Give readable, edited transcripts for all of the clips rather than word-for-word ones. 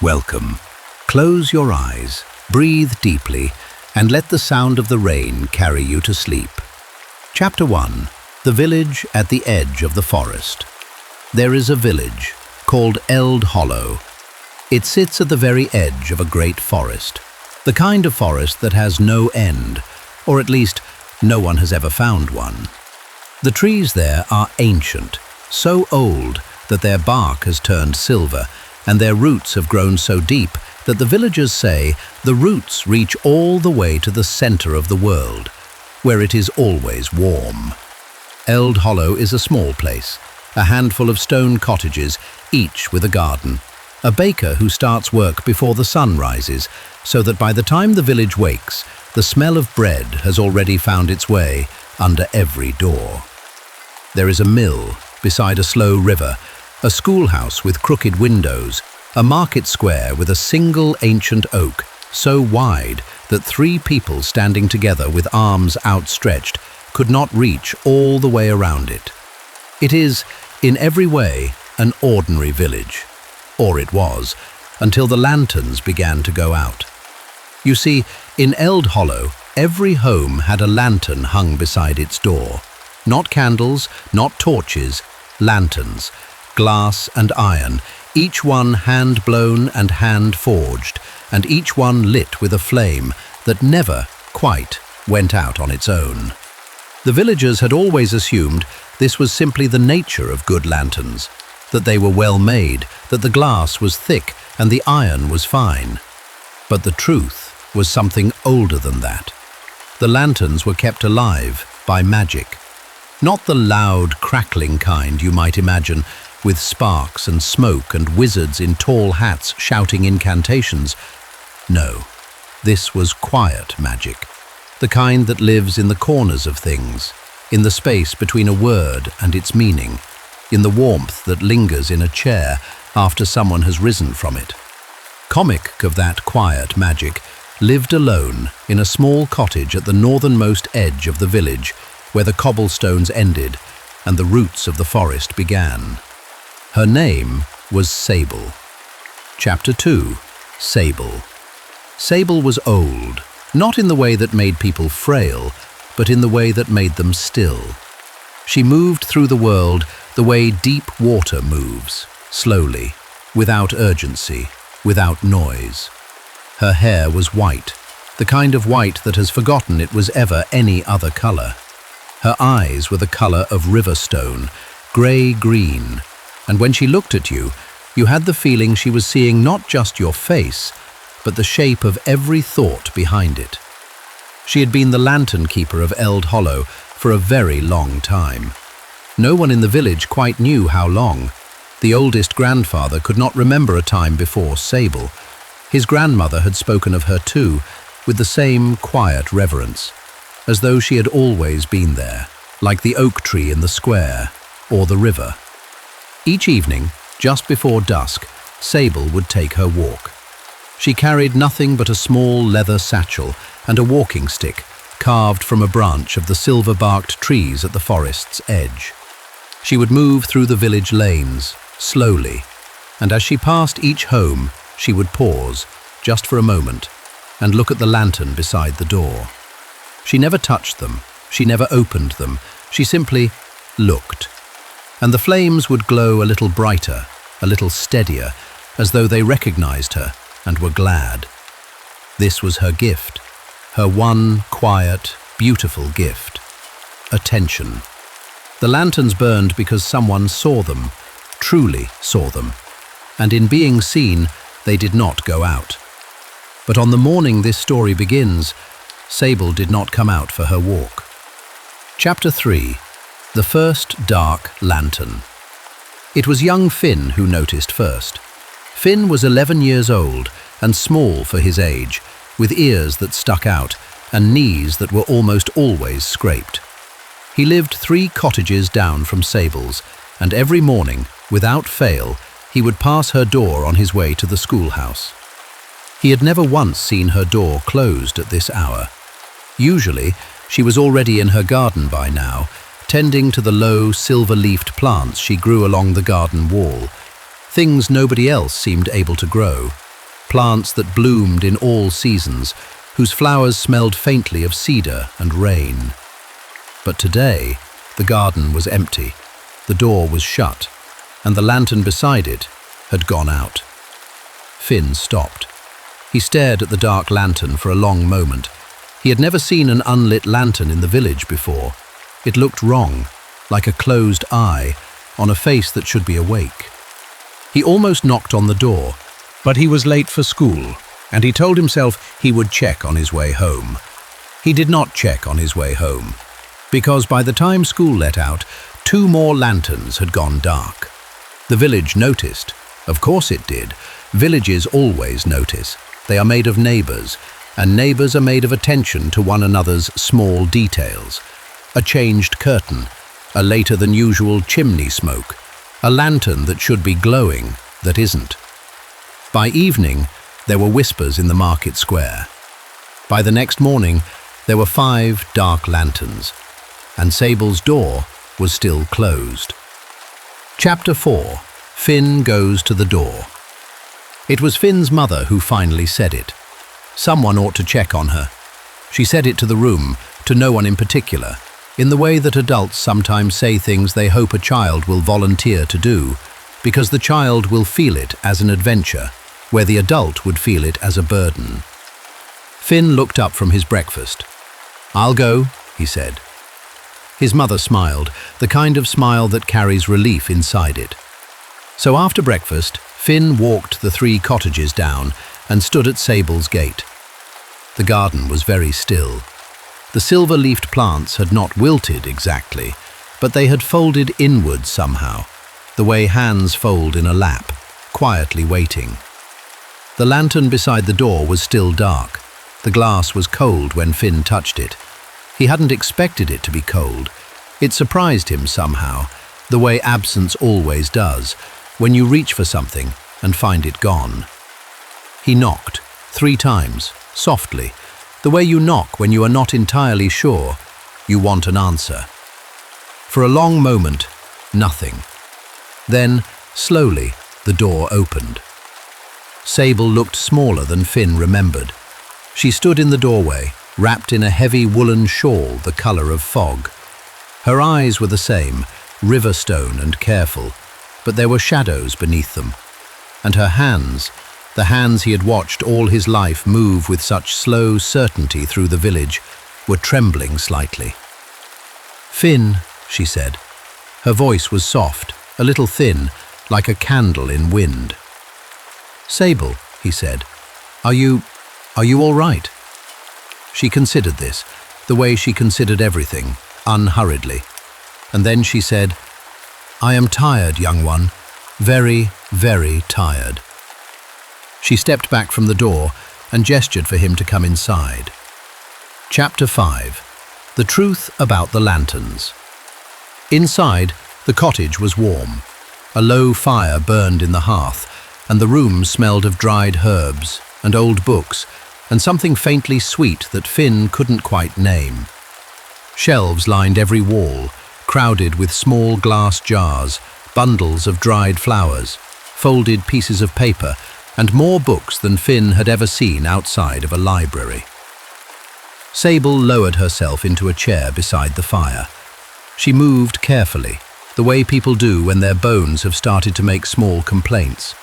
Welcome. Close your eyes, breathe deeply, and let the sound of the rain carry you to sleep. Chapter 1. The Village at the Edge of the Forest. There is a village called Eld Hollow. It sits at the very edge of a great forest, the kind of forest that has no end, or at least no one has ever found one. The trees there are ancient, so old that their bark has turned silver, and their roots have grown so deep that the villagers say the roots reach all the way to the center of the world, where it is always warm. Eld Hollow is a small place, a handful of stone cottages, each with a garden, a baker who starts work before the sun rises, so that by the time the village wakes, the smell of bread has already found its way under every door. There is a mill beside a slow river, a schoolhouse with crooked windows, a market square with a single ancient oak, so wide that 3 people standing together with arms outstretched could not reach all the way around it. It is, in every way, an ordinary village. Or it was, until the lanterns began to go out. You see, in Eld Hollow, every home had a lantern hung beside its door. Not candles, not torches, lanterns, glass and iron, each one hand-blown and hand-forged, and each one lit with a flame that never quite went out on its own. The villagers had always assumed this was simply the nature of good lanterns, that they were well made, that the glass was thick and the iron was fine. But the truth was something older than that. The lanterns were kept alive by magic. Not the loud, crackling kind you might imagine, with sparks and smoke and wizards in tall hats shouting incantations. No, this was quiet magic, the kind that lives in the corners of things, in the space between a word and its meaning, in the warmth that lingers in a chair after someone has risen from it. Comic of that quiet magic lived alone in a small cottage at the northernmost edge of the village, where the cobblestones ended and the roots of the forest began. Her name was Sable. Chapter 2. Sable. Sable was old, not in the way that made people frail, but in the way that made them still. She moved through the world the way deep water moves, slowly, without urgency, without noise. Her hair was white, the kind of white that has forgotten it was ever any other color. Her eyes were the color of river stone, grey-green, and when she looked at you, you had the feeling she was seeing not just your face, but the shape of every thought behind it. She had been the lantern keeper of Eld Hollow for a very long time. No one in the village quite knew how long. The oldest grandfather could not remember a time before Sable. His grandmother had spoken of her too, with the same quiet reverence, as though she had always been there, like the oak tree in the square, or the river. Each evening, just before dusk, Sable would take her walk. She carried nothing but a small leather satchel and a walking stick carved from a branch of the silver-barked trees at the forest's edge. She would move through the village lanes, slowly, and as she passed each home, she would pause, just for a moment, and look at the lantern beside the door. She never touched them, she never opened them, she simply looked. And the flames would glow a little brighter, a little steadier, as though they recognized her and were glad. This was her gift, her one quiet, beautiful gift. Attention. The lanterns burned because someone saw them, truly saw them, and in being seen, they did not go out. But on the morning this story begins, Sable did not come out for her walk. Chapter 3. The First Dark Lantern. It was young Finn who noticed first. Finn was 11 years old and small for his age, with ears that stuck out and knees that were almost always scraped. He lived 3 cottages down from Sable's, and every morning, without fail, he would pass her door on his way to the schoolhouse. He had never once seen her door closed at this hour. Usually, she was already in her garden by now, tending to the low, silver-leafed plants she grew along the garden wall, things nobody else seemed able to grow, plants that bloomed in all seasons, whose flowers smelled faintly of cedar and rain. But today, the garden was empty, the door was shut, and the lantern beside it had gone out. Finn stopped. He stared at the dark lantern for a long moment. He had never seen an unlit lantern in the village before. It looked wrong, like a closed eye on a face that should be awake. He almost knocked on the door, but he was late for school, and he told himself he would check on his way home. He did not check on his way home, because by the time school let out, 2 more lanterns had gone dark. The village noticed. Of course it did. Villages always notice. They are made of neighbors, and neighbors are made of attention to one another's small details. A changed curtain, a later than usual chimney smoke, a lantern that should be glowing that isn't. By evening, there were whispers in the market square. By the next morning, there were 5 dark lanterns, and Sable's door was still closed. Chapter 4. Finn goes to the door. It was Finn's mother who finally said it. Someone ought to check on her. She said it to the room, to no one in particular, in the way that adults sometimes say things they hope a child will volunteer to do, because the child will feel it as an adventure, where the adult would feel it as a burden. Finn looked up from his breakfast. "I'll go," he said. His mother smiled, the kind of smile that carries relief inside it. So after breakfast, Finn walked the 3 cottages down and stood at Sable's gate. The garden was very still. The silver-leafed plants had not wilted exactly, but they had folded inward somehow, the way hands fold in a lap, quietly waiting. The lantern beside the door was still dark. The glass was cold when Finn touched it. He hadn't expected it to be cold. It surprised him somehow, the way absence always does, when you reach for something and find it gone. He knocked 3 times, softly, the way you knock when you are not entirely sure you want an answer. For a long moment, nothing. Then, slowly, the door opened. Sable looked smaller than Finn remembered. She stood in the doorway, wrapped in a heavy woolen shawl the color of fog. Her eyes were the same, river-stone and careful, but there were shadows beneath them. And her hands, the hands he had watched all his life move with such slow certainty through the village, were trembling slightly. "Finn," she said. Her voice was soft, a little thin, like a candle in wind. "Sable," he said, Are you all right?" She considered this, the way she considered everything, unhurriedly. And then she said, "I am tired, young one, very, very tired." She stepped back from the door and gestured for him to come inside. Chapter 5. The Truth About the Lanterns. Inside, the cottage was warm. A low fire burned in the hearth, and the room smelled of dried herbs and old books, and something faintly sweet that Finn couldn't quite name. Shelves lined every wall, crowded with small glass jars, bundles of dried flowers, folded pieces of paper, and more books than Finn had ever seen outside of a library. Sable lowered herself into a chair beside the fire. She moved carefully, the way people do when their bones have started to make small complaints.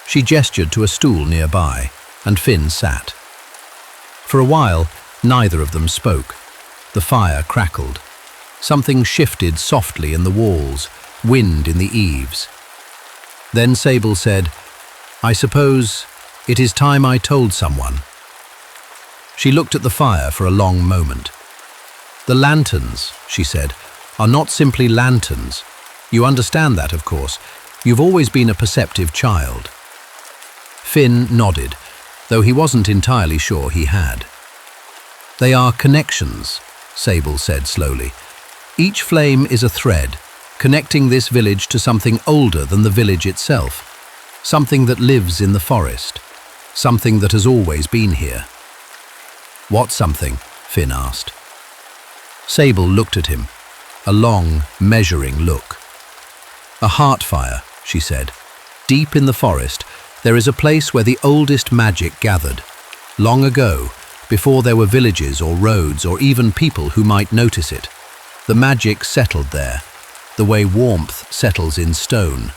She gestured to a stool nearby, and Finn sat. For a while, neither of them spoke. The fire crackled. Something shifted softly in the walls, wind in the eaves. Then Sable said, "I suppose it is time I told someone." She looked at the fire for a long moment. "The lanterns," she said, "are not simply lanterns. You understand that, of course. You've always been a perceptive child." Finn nodded, though he wasn't entirely sure he had. "They are connections," Sable said slowly. "Each flame is a thread, connecting this village to something older than the village itself, something that lives in the forest, something that has always been here." "What something?" Finn asked. Sable looked at him, a long, measuring look. "A heart fire," she said, "deep in the forest, There is a place where the oldest magic gathered. Long ago, before there were villages or roads or even people who might notice it. The magic settled there, the way warmth settles in stone.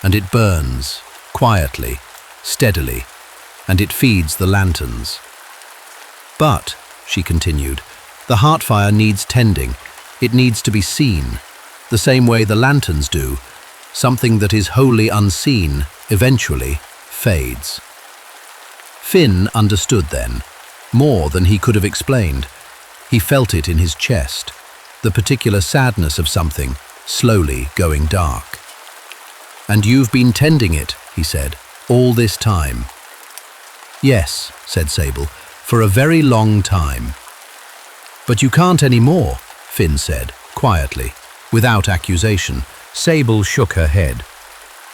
And it burns, quietly, steadily, and it feeds the lanterns. But, she continued, the heart fire needs tending. It needs to be seen, the same way the lanterns do. Something that is wholly unseen, eventually, fades. Finn understood then, more than he could have explained. He felt it in his chest, the particular sadness of something, slowly going dark. "And you've been tending it," he said, "all this time." "Yes," said Sable, "for a very long time." "But you can't anymore," Finn said, quietly, without accusation. Sable shook her head.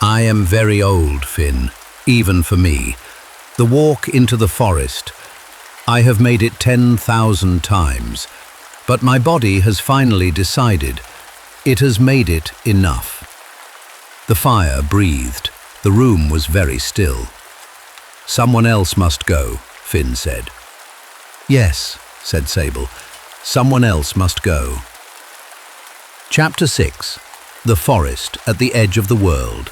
"I am very old, Finn, even for me. The walk into the forest, I have made it 10,000 times, but my body has finally decided. It has made it enough." The fire breathed. The room was very still. "Someone else must go," Finn said. "Yes," said Sable, "someone else must go." Chapter 6. The Forest at the Edge of the World.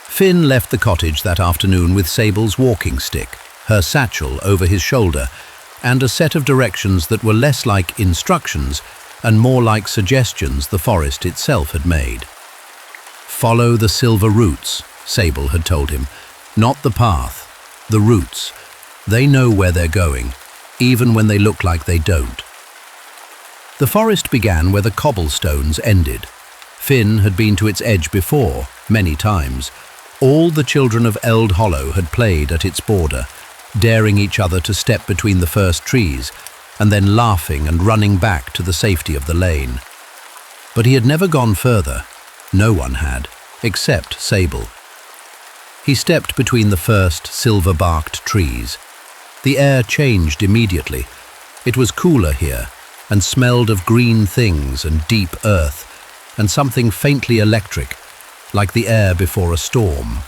Finn left the cottage that afternoon with Sable's walking stick, her satchel over his shoulder, and a set of directions that were less like instructions and more like suggestions the forest itself had made. "Follow the silver roots," Sable had told him. "Not the path, the roots. They know where they're going, even when they look like they don't." The forest began where the cobblestones ended. Finn had been to its edge before, many times. All the children of Eld Hollow had played at its border, daring each other to step between the first trees, and then laughing and running back to the safety of the lane. But he had never gone further. No one had, except Sable. He stepped between the first silver-barked trees. The air changed immediately. It was cooler here, and smelled of green things and deep earth, and something faintly electric, like the air before a storm.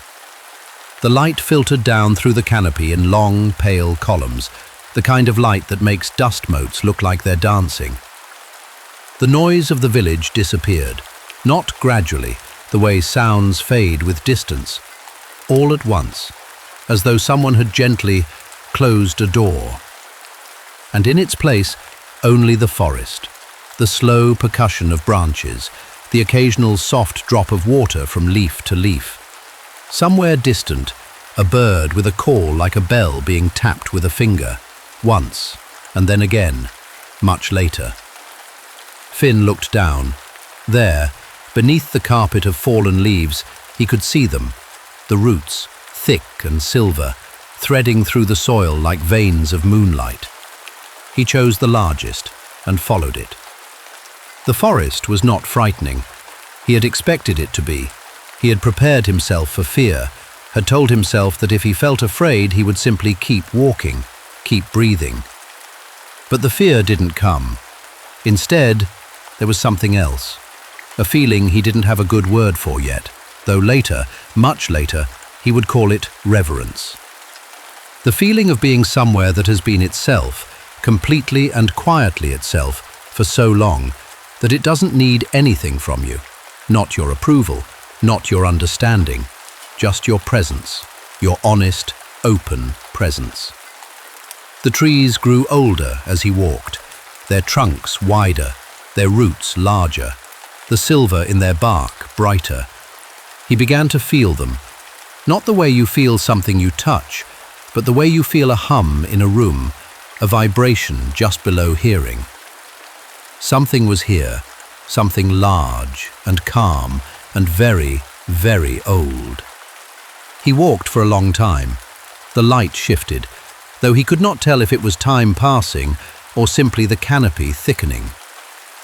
The light filtered down through the canopy in long, pale columns, the kind of light that makes dust motes look like they're dancing. The noise of the village disappeared, not gradually, the way sounds fade with distance, all at once, as though someone had gently closed a door. And in its place, only the forest, the slow percussion of branches, the occasional soft drop of water from leaf to leaf. Somewhere distant, a bird with a call like a bell being tapped with a finger, once, and then again, much later. Finn looked down. There, beneath the carpet of fallen leaves, he could see them, the roots, thick and silver, threading through the soil like veins of moonlight. He chose the largest and followed it. The forest was not frightening. He had expected it to be. He had prepared himself for fear, had told himself that if he felt afraid he would simply keep walking, keep breathing. But the fear didn't come. Instead, there was something else, a feeling he didn't have a good word for yet, though later, much later, he would call it reverence. The feeling of being somewhere that has been itself, completely and quietly itself, for so long, that it doesn't need anything from you, not your approval, not your understanding, just your presence, your honest, open presence. The trees grew older as he walked, their trunks wider, their roots larger, the silver in their bark brighter. He began to feel them, not the way you feel something you touch, but the way you feel a hum in a room, a vibration just below hearing. Something was here, something large and calm and very, very old. He walked for a long time. The light shifted, though he could not tell if it was time passing or simply the canopy thickening.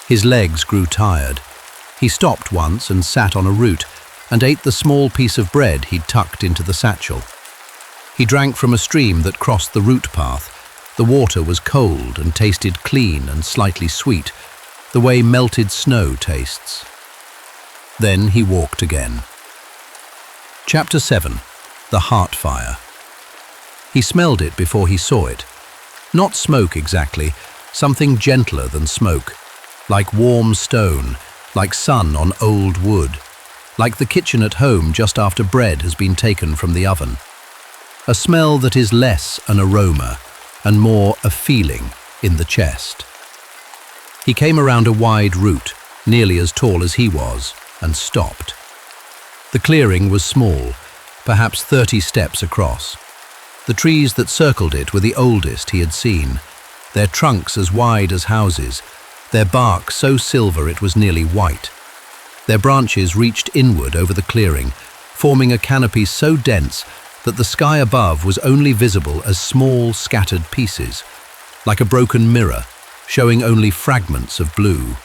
His legs grew tired. He stopped once and sat on a root and ate the small piece of bread he'd tucked into the satchel. He drank from a stream that crossed the root path. The water was cold and tasted clean and slightly sweet, the way melted snow tastes. Then he walked again. Chapter 7. the heart fire. He smelled it before he saw it. Not smoke exactly, something gentler than smoke, like warm stone, like sun on old wood, like the kitchen at home just after bread has been taken from the oven. A smell that is less an aroma and more a feeling in the chest. He came around a wide route, nearly as tall as he was, and stopped. The clearing was small, perhaps 30 steps across. The trees that circled it were the oldest he had seen, their trunks as wide as houses, their bark so silver it was nearly white. Their branches reached inward over the clearing, forming a canopy so dense that the sky above was only visible as small scattered pieces, like a broken mirror, showing only fragments of blue.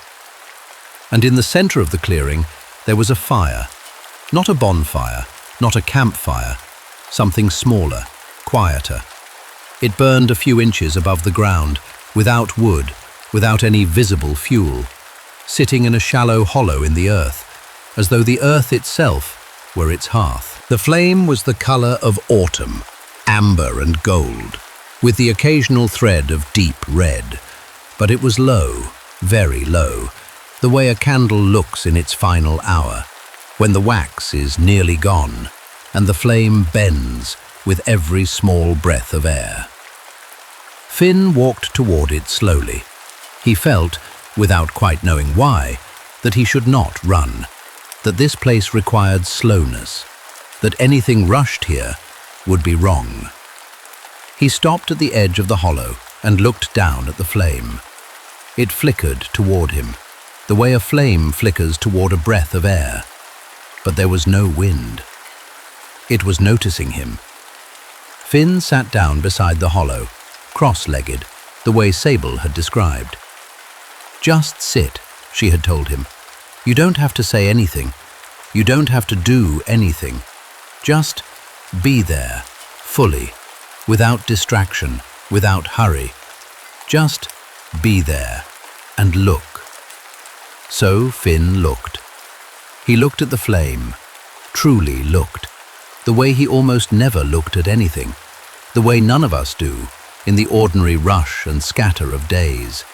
And in the center of the clearing, there was a fire. Not a bonfire, not a campfire, something smaller, quieter. It burned a few inches above the ground, without wood, without any visible fuel, sitting in a shallow hollow in the earth, as though the earth itself were its hearth. The flame was the color of autumn, amber and gold, with the occasional thread of deep red. But it was low, very low, the way a candle looks in its final hour, when the wax is nearly gone, and the flame bends with every small breath of air. Finn walked toward it slowly. He felt, without quite knowing why, that he should not run, that this place required slowness, that anything rushed here would be wrong. He stopped at the edge of the hollow and looked down at the flame. It flickered toward him, the way a flame flickers toward a breath of air. But there was no wind. It was noticing him. Finn sat down beside the hollow, cross-legged, the way Sable had described. "Just sit," she had told him. "You don't have to say anything. You don't have to do anything. Just be there, fully, without distraction, without hurry. Just be there and look." So Finn looked. He looked at the flame, truly looked, the way he almost never looked at anything, the way none of us do in the ordinary rush and scatter of days.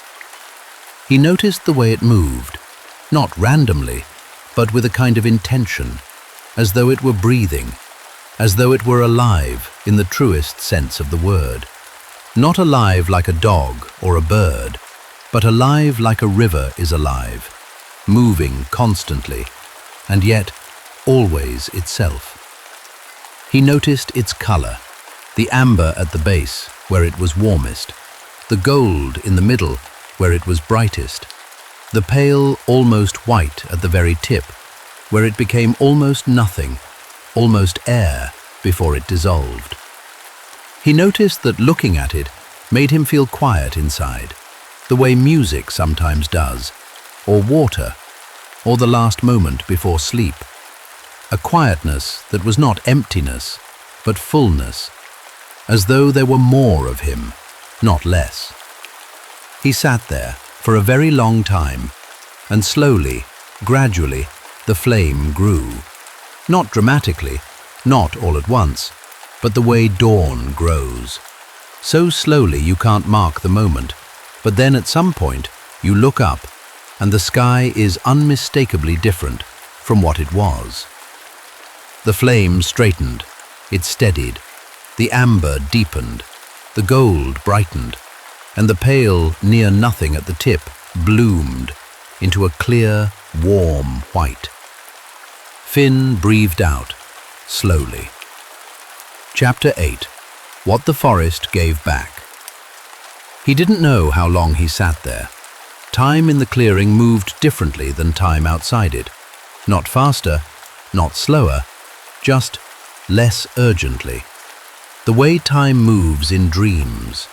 He noticed the way it moved, not randomly, but with a kind of intention, as though it were breathing, as though it were alive in the truest sense of the word. Not alive like a dog or a bird, but alive like a river is alive, moving constantly, and yet always itself. He noticed its color, the amber at the base, where it was warmest, the gold in the middle, where it was brightest, the pale, almost white at the very tip, where it became almost nothing, almost air, before it dissolved. He noticed that looking at it made him feel quiet inside, the way music sometimes does, or water, or the last moment before sleep. A quietness that was not emptiness, but fullness, as though there were more of him, not less. He sat there for a very long time, and slowly, gradually, the flame grew. Not dramatically, not all at once, but the way dawn grows. So slowly you can't mark the moment, but then at some point you look up, and the sky is unmistakably different from what it was. The flame straightened, it steadied, the amber deepened, the gold brightened, and the pale near nothing at the tip bloomed into a clear, warm white. Finn breathed out, slowly. Chapter 8. What the Forest Gave Back. He didn't know how long he sat there. Time in the clearing moved differently than time outside it. Not faster, not slower, just less urgently. The way time moves in dreams.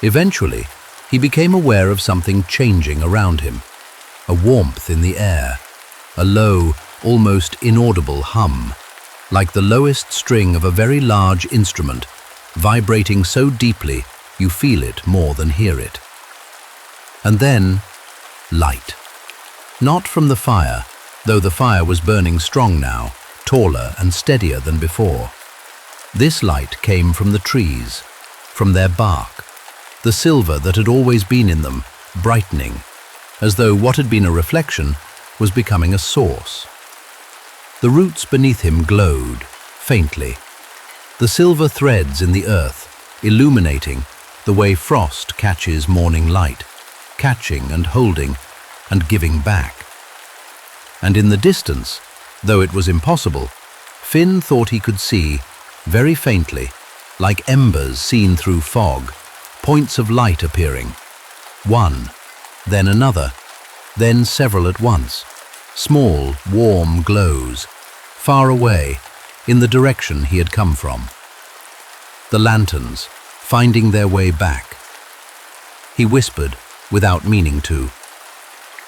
Eventually, he became aware of something changing around him. A warmth in the air, a low, almost inaudible hum, like the lowest string of a very large instrument, vibrating so deeply you feel it more than hear it. And then, light. Not from the fire, though the fire was burning strong now, taller and steadier than before. This light came from the trees, from their bark, the silver that had always been in them, brightening, as though what had been a reflection was becoming a source. The roots beneath him glowed, faintly, the silver threads in the earth illuminating the way frost catches morning light, catching and holding and giving back. And in the distance, though it was impossible, Finn thought he could see, very faintly, like embers seen through fog, points of light appearing. One, then another, then several at once, small, warm glows, far away, in the direction he had come from. The lanterns, finding their way back. He whispered, without meaning to,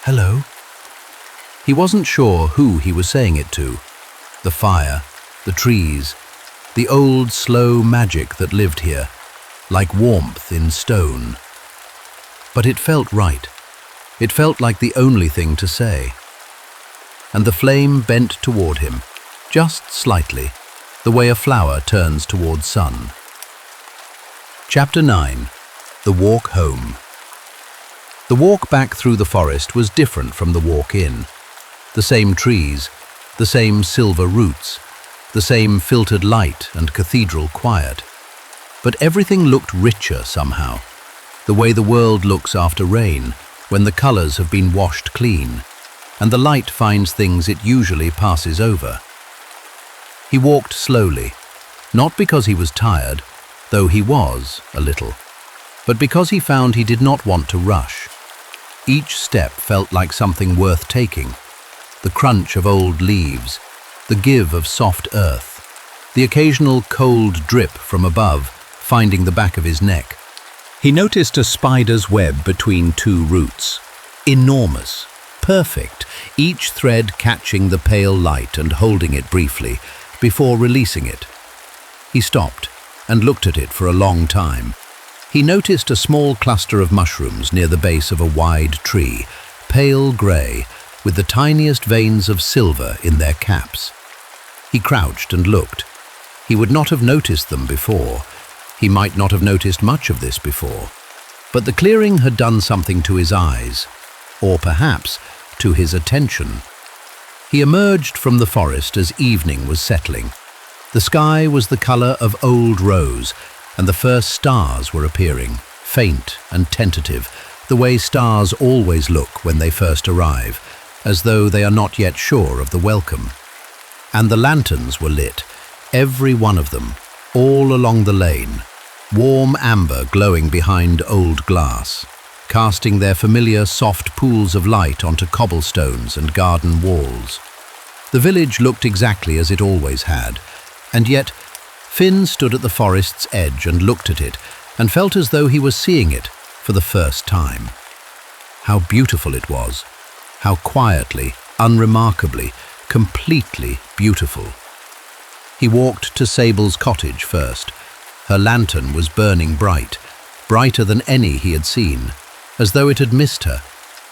"Hello?" He wasn't sure who he was saying it to. The fire, the trees, the old slow magic that lived here, like warmth in stone. But it felt right. It felt like the only thing to say. And the flame bent toward him, just slightly, the way a flower turns toward sun. Chapter 9. The Walk Home. The walk back through the forest was different from the walk in. The same trees, the same silver roots, the same filtered light and cathedral quiet. But everything looked richer somehow, the way the world looks after rain, when the colors have been washed clean, and the light finds things it usually passes over. He walked slowly, not because he was tired, though he was, a little, but because he found he did not want to rush. Each step felt like something worth taking, the crunch of old leaves, the give of soft earth, the occasional cold drip from above, finding the back of his neck. He noticed a spider's web between two roots, enormous, perfect, each thread catching the pale light and holding it briefly, before releasing it. He stopped and looked at it for a long time. He noticed a small cluster of mushrooms near the base of a wide tree, pale grey, with the tiniest veins of silver in their caps. He crouched and looked. He would not have noticed them before. He might not have noticed much of this before. But the clearing had done something to his eyes, or perhaps to his attention. He emerged from the forest as evening was settling. The sky was the color of old rose, and the first stars were appearing, faint and tentative, the way stars always look when they first arrive, as though they are not yet sure of the welcome. And the lanterns were lit, every one of them, all along the lane, warm amber glowing behind old glass, casting their familiar soft pools of light onto cobblestones and garden walls. The village looked exactly as it always had, and yet Finn stood at the forest's edge and looked at it, and felt as though he was seeing it for the first time. How beautiful it was, how quietly, unremarkably, completely beautiful. He walked to Sable's cottage first. Her lantern was burning bright, brighter than any he had seen, as though it had missed her,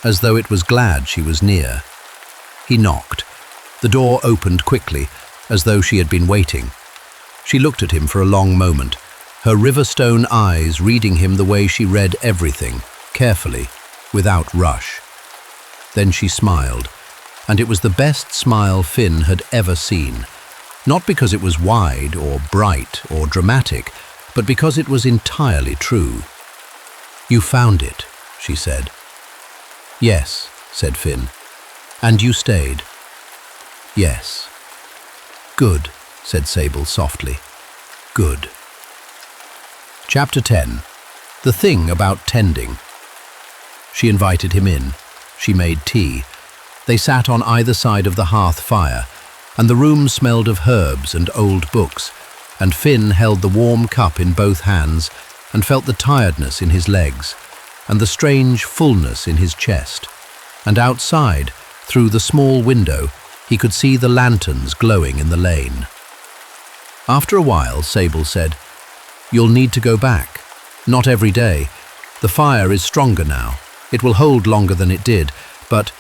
as though it was glad she was near. He knocked. The door opened quickly, as though she had been waiting. She looked at him for a long moment, her riverstone eyes reading him the way she read everything, carefully, without rush. Then she smiled, and it was the best smile Finn had ever seen, not because it was wide or bright or dramatic, but because it was entirely true. "You found it," she said. "Yes," said Finn. "And you stayed?" "Yes." "Good," said Sable softly. "Good." Chapter 10. The Thing About Tending. She invited him in. She made tea. They sat on either side of the hearth fire, and the room smelled of herbs and old books, and Finn held the warm cup in both hands and felt the tiredness in his legs and the strange fullness in his chest. And outside, through the small window, he could see the lanterns glowing in the lane. After a while, Sable said, "You'll need to go back. Not every day. The fire is stronger now. It will hold longer than it did, but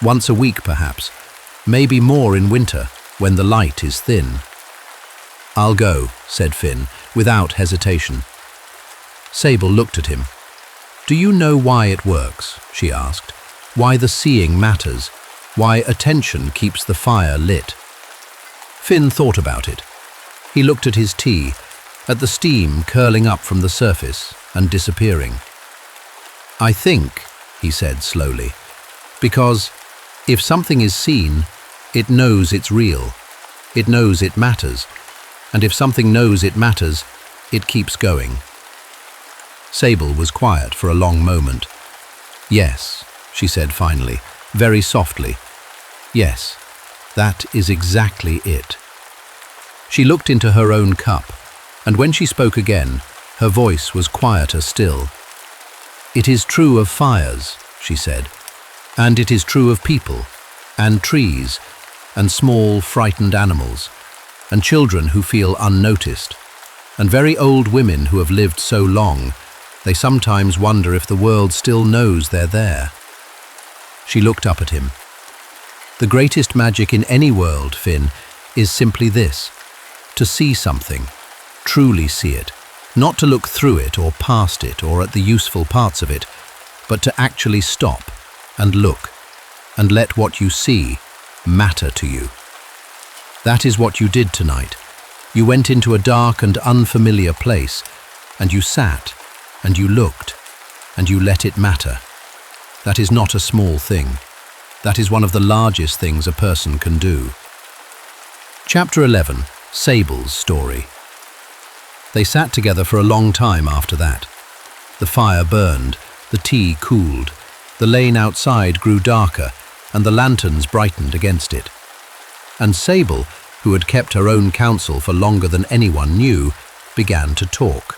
once a week perhaps, maybe more in winter, when the light is thin." "I'll go," said Finn, without hesitation. Sable looked at him. "Do you know why it works?" she asked. "Why the seeing matters? Why attention keeps the fire lit?" Finn thought about it. He looked at his tea, at the steam curling up from the surface and disappearing. "I think," he said slowly, "because if something is seen, it knows it's real. It knows it matters. And if something knows it matters, it keeps going." Sable was quiet for a long moment. "Yes," she said finally, very softly. "Yes, that is exactly it." She looked into her own cup, and when she spoke again, her voice was quieter still. "It is true of fires," she said, "and it is true of people, and trees, and small, frightened animals, and children who feel unnoticed, and very old women who have lived so long, they sometimes wonder if the world still knows they're there." She looked up at him. "The greatest magic in any world, Finn, is simply this: to see something, truly see it, not to look through it or past it or at the useful parts of it, but to actually stop and look and let what you see matter to you. That is what you did tonight. You went into a dark and unfamiliar place, and you sat, and you looked, and you let it matter. That is not a small thing. That is one of the largest things a person can do." Chapter 11. Sable's Story. They sat together for a long time after that. The fire burned, the tea cooled, the lane outside grew darker, and the lanterns brightened against it. And Sable, who had kept her own counsel for longer than anyone knew, began to talk.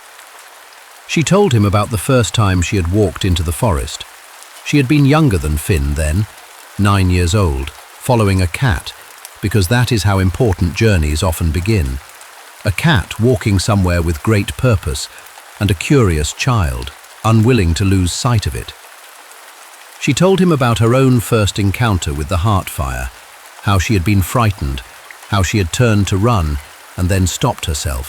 She told him about the first time she had walked into the forest. She had been younger than Finn then, 9 years old, following a cat, because that is how important journeys often begin. A cat walking somewhere with great purpose, and a curious child, unwilling to lose sight of it. She told him about her own first encounter with the heart fire, how she had been frightened, how she had turned to run and then stopped herself,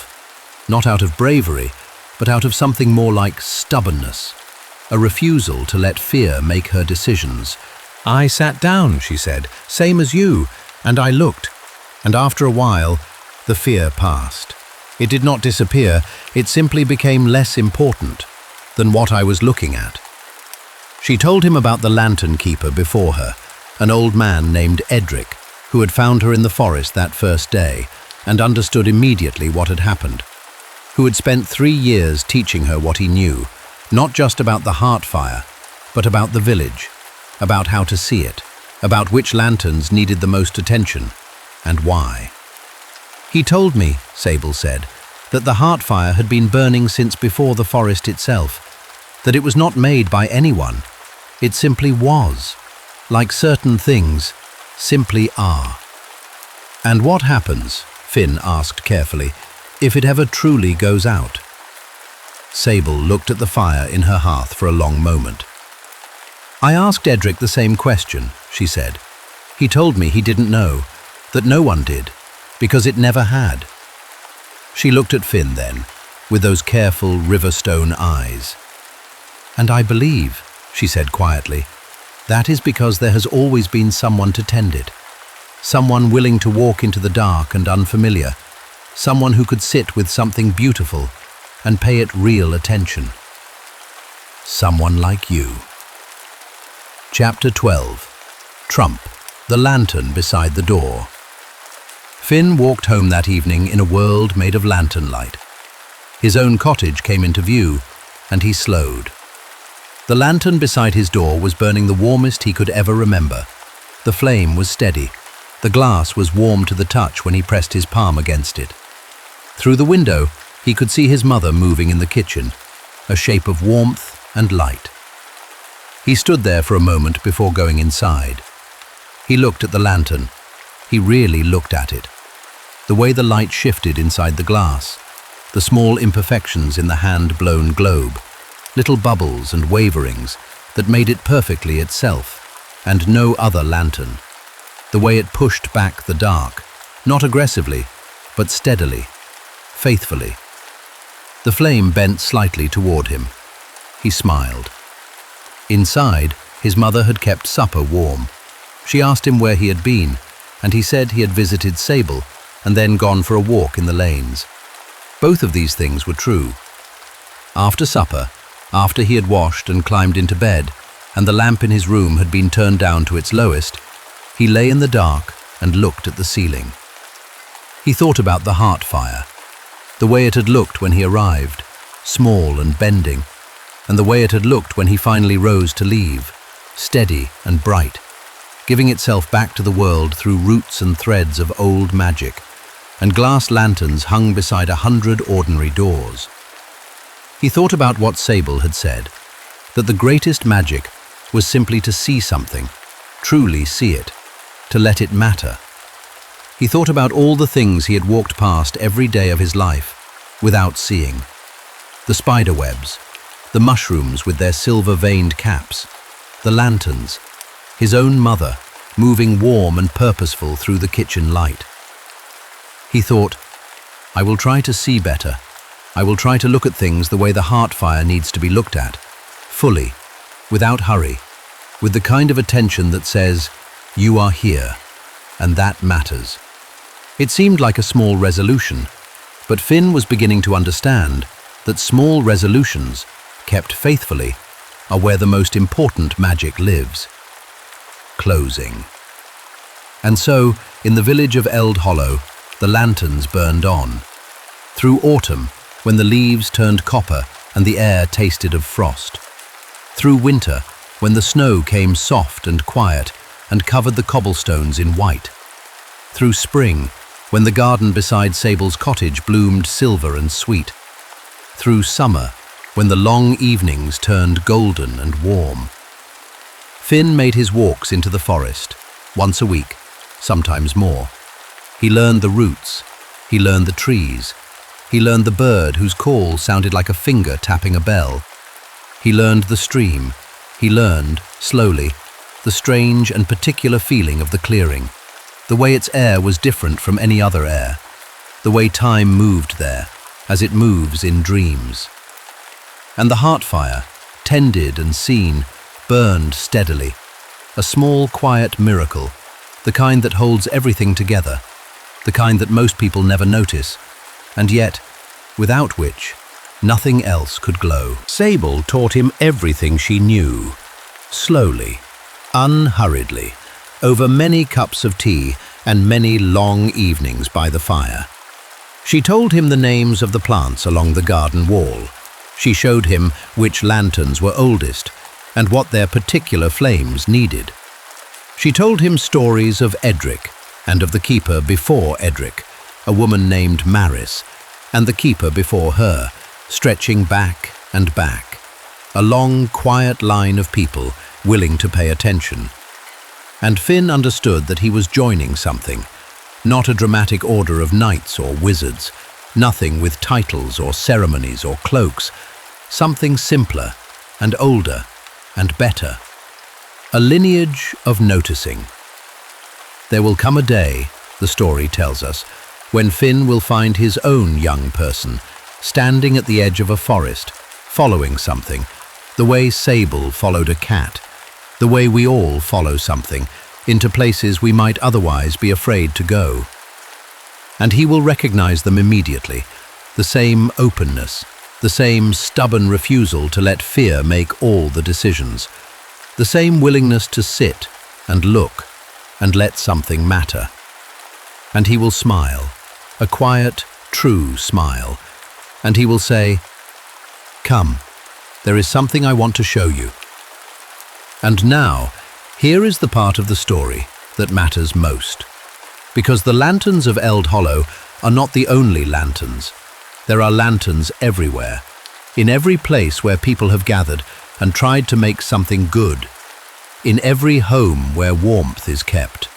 not out of bravery, but out of something more like stubbornness, a refusal to let fear make her decisions. "I sat down," she said, "same as you, and I looked, and after a while, the fear passed. It did not disappear, it simply became less important than what I was looking at." She told him about the lantern keeper before her, an old man named Edric, who had found her in the forest that first day and understood immediately what had happened, who had spent 3 years teaching her what he knew, not just about the heart fire, but about the village, about how to see it, about which lanterns needed the most attention, and why. "He told me," Sable said, "that the heart fire had been burning since before the forest itself, that it was not made by anyone. It simply was, like certain things simply are." "And what happens," Finn asked carefully, "if it ever truly goes out?" Sable looked at the fire in her hearth for a long moment. "I asked Edric the same question," she said. "He told me he didn't know, that no one did, because it never had." She looked at Finn then, with those careful riverstone eyes. "And I believe," she said quietly, "that is because there has always been someone to tend it, someone willing to walk into the dark and unfamiliar, someone who could sit with something beautiful and pay it real attention. Someone like you." Chapter 12. Trump, the lantern beside the door. Finn walked home that evening in a world made of lantern light. His own cottage came into view, and he slowed. The lantern beside his door was burning the warmest he could ever remember. The flame was steady. The glass was warm to the touch when he pressed his palm against it. Through the window, he could see his mother moving in the kitchen, a shape of warmth and light. He stood there for a moment before going inside. He looked at the lantern. He really looked at it. The way the light shifted inside the glass, the small imperfections in the hand-blown globe, little bubbles and waverings that made it perfectly itself, and no other lantern. The way it pushed back the dark, not aggressively, but steadily, faithfully. The flame bent slightly toward him. He smiled. Inside, his mother had kept supper warm. She asked him where he had been, and he said he had visited Sable and then gone for a walk in the lanes. Both of these things were true. After supper, after he had washed and climbed into bed, and the lamp in his room had been turned down to its lowest, he lay in the dark and looked at the ceiling. He thought about the heart fire, the way it had looked when he arrived, small and bending, and the way it had looked when he finally rose to leave, steady and bright, giving itself back to the world through roots and threads of old magic, and glass lanterns hung beside 100 ordinary doors. He thought about what Sable had said, that the greatest magic was simply to see something, truly see it, to let it matter. He thought about all the things he had walked past every day of his life without seeing. The spider webs, the mushrooms with their silver-veined caps, the lanterns, his own mother moving warm and purposeful through the kitchen light. He thought, I will try to see better. I will try to look at things the way the heart fire needs to be looked at, fully, without hurry, with the kind of attention that says, you are here, and that matters. It seemed like a small resolution, but Finn was beginning to understand that small resolutions, kept faithfully, are where the most important magic lives. Closing. And so, in the village of Eld Hollow, the lanterns burned on. Through autumn, when the leaves turned copper and the air tasted of frost. Through winter, when the snow came soft and quiet and covered the cobblestones in white. Through spring, when the garden beside Sable's cottage bloomed silver and sweet. Through summer, when the long evenings turned golden and warm. Finn made his walks into the forest, once a week, sometimes more. He learned the roots, he learned the trees, he learned the bird whose call sounded like a finger tapping a bell. He learned the stream, he learned, slowly, the strange and particular feeling of the clearing, the way its air was different from any other air, the way time moved there, as it moves in dreams. And the heart fire, tended and seen, burned steadily, a small, quiet miracle, the kind that holds everything together, the kind that most people never notice, and yet, without which, nothing else could glow. Sable taught him everything she knew, slowly, unhurriedly, over many cups of tea and many long evenings by the fire. She told him the names of the plants along the garden wall. She showed him which lanterns were oldest and what their particular flames needed. She told him stories of Edric and of the keeper before Edric, a woman named Maris, and the keeper before her, stretching back and back, a long, quiet line of people willing to pay attention. And Finn understood that he was joining something, not a dramatic order of knights or wizards, nothing with titles or ceremonies or cloaks, something simpler and older and better, a lineage of noticing. There will come a day, the story tells us, when Finn will find his own young person, standing at the edge of a forest, following something, the way Sable followed a cat, the way we all follow something, into places we might otherwise be afraid to go. And he will recognize them immediately, the same openness, the same stubborn refusal to let fear make all the decisions, the same willingness to sit and look and let something matter. And he will smile, a quiet, true smile, and he will say, "Come, there is something I want to show you." And now, here is the part of the story that matters most. Because the lanterns of Eld Hollow are not the only lanterns. There are lanterns everywhere, in every place where people have gathered and tried to make something good, in every home where warmth is kept,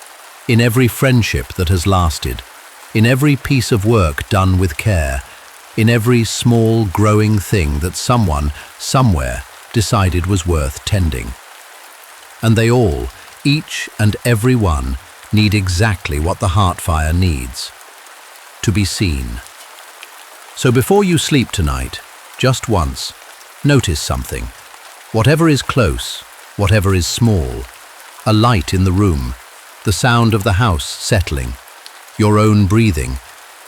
in every friendship that has lasted, in every piece of work done with care, in every small growing thing that someone, somewhere, decided was worth tending. And they all, each and every one, need exactly what the heart fire needs: to be seen. So before you sleep tonight, just once, notice something. Whatever is close, whatever is small, a light in the room, the sound of the house settling, your own breathing,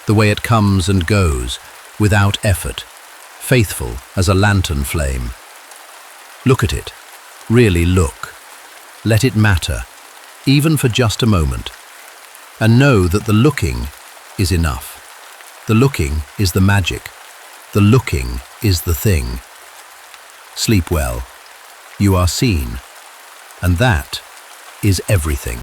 the way it comes and goes, without effort, faithful as a lantern flame. Look at it. Really look. Let it matter, even for just a moment. And know that the looking is enough. The looking is the magic. The looking is the thing. Sleep well. You are seen. And that is everything.